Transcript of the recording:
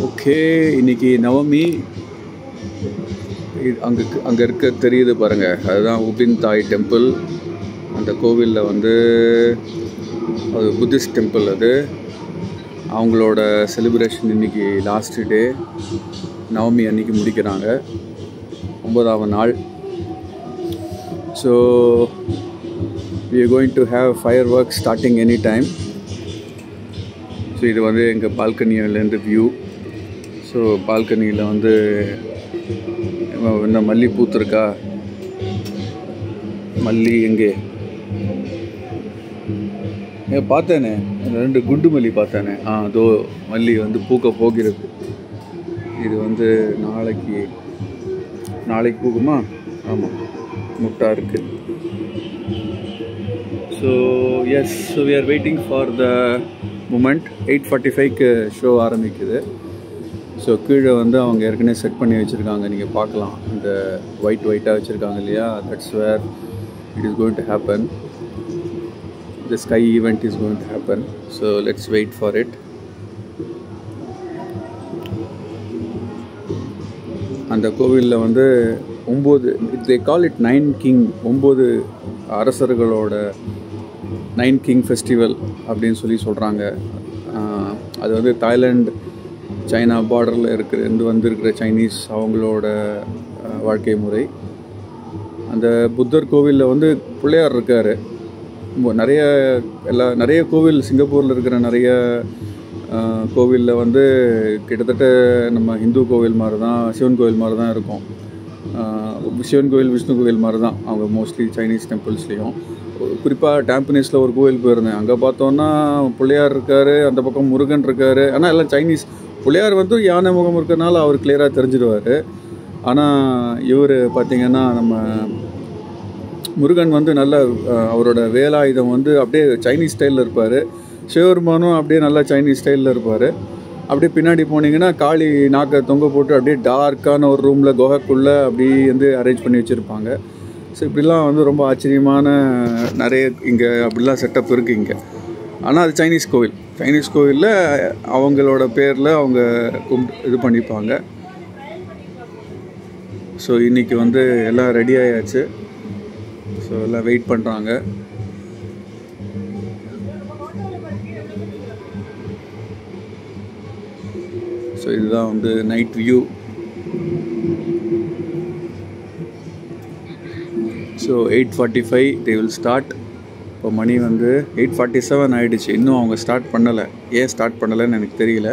Okay, இன்றைக்கி நவமி. அங்கே இருக்க தெரியுது பாருங்கள், அதுதான் உபின் தாய் டெம்பிள். அந்த கோவிலில் வந்து அது புத்திஸ்ட் டெம்பிள். அது அவங்களோட செலிப்ரேஷன் இன்றைக்கி லாஸ்ட் டே, நவமி அன்றைக்கி முடிக்கிறாங்க, 9ஆவது நாள். So we are going to have fireworks starting any time. So இது வந்து எங்கள் பால்கனியிலேருந்து வியூ. ஸோ பால்கனியில் வந்து என்ன மல்லி பூத்துருக்கா, மல்லி எங்கே பார்த்தேனே, 2 குண்டு மல்லி பார்த்தேனே. அதோ மல்லி வந்து பூக்க போகிறது. இது வந்து நாளைக்கு பூக்குமா? ஆமாம், முட்டா இருக்குது. So yes, so we are waiting for the moment. 8:45க்கு ஷோ ஆரம்பிக்குது. ஸோ கீழே வந்து அவங்க ஏற்கனவே செட் பண்ணி வச்சுருக்காங்க, நீங்கள் பார்க்கலாம். இந்த ஒயிட்டாக வச்சுருக்காங்க இல்லையா, that's where it is going to happen. The sky event is going to happen. So let's wait for it. அந்த கோவிலில் வந்து 9, தே கால் இட் 9 கிங், 9 அரசர்களோட 9 கிங் ஃபெஸ்டிவல் அப்படின்னு சொல்கிறாங்க. அது வந்து தாய்லாந்து சைனா பார்டரில் இருக்கிற சைனீஸ் அவங்களோட வாழ்க்கை முறை. அந்த புத்தர் கோவிலில் வந்து பிள்ளையார் இருக்கார். நிறைய கோவில், சிங்கப்பூரில் இருக்கிற நிறைய கோவிலில் வந்து கிட்டத்தட்ட நம்ம இந்து கோவில் மாதிரி தான், சிவன் கோவில் மாதிரி தான் இருக்கும். சிவன் கோவில், விஷ்ணு கோவில் மாதிரி தான் அவங்க மோஸ்ட்லி சைனீஸ் டெம்பிள்ஸ்லேயும். குறிப்பாக டாம்பனீஸில் ஒரு கோவில் போயிருந்தேன். அங்கே பார்த்தோன்னா பிள்ளையார் இருக்கார், அந்த பக்கம் முருகன் இருக்கார். ஆனால் எல்லாம் சைனீஸ். பிள்ளையார் வந்து யானை முகம் இருக்கிறனால அவர் கிளியராக தெரிஞ்சிடுவார். ஆனால் இவர் பார்த்திங்கன்னா நம்ம முருகன் வந்து நல்ல அவரோட வேலாயுதம் வந்து அப்படியே சைனீஸ் ஸ்டைலில் இருப்பார். சிவபெருமானும் அப்படியே நல்லா சைனீஸ் ஸ்டைலில் இருப்பார். அப்படியே பின்னாடி போனீங்கன்னா காளி நாக்கை தொங்க போட்டு அப்படியே டார்க்கான ஒரு ரூமில் குகைக்குள்ளே அப்படி வந்து அரேஞ்ச் பண்ணி வச்சுருப்பாங்க. ஸோ இப்படிலாம் வந்து ரொம்ப ஆச்சரியமான நிறைய இங்கே அப்படிலாம் செட்டப் இருக்குது இங்கே. ஆனால் அது சைனீஸ் கோவில். சைனீஸ் கோவிலில் அவங்களோட பேரில் அவங்க இது பண்ணிப்பாங்க. ஸோ இன்றைக்கி வந்து எல்லாம் ரெடி ஆயாச்சு. ஸோ எல்லாம் வெயிட் பண்ணுறாங்க. ஸோ இதுதான் வந்து night view. So 8:45 they will start. இப்போ மணி வந்து 8:47 ஆகிடுச்சு. இன்னும் அவங்க ஸ்டார்ட் பண்ணலை. ஏன் ஸ்டார்ட் பண்ணலைன்னு எனக்கு தெரியல.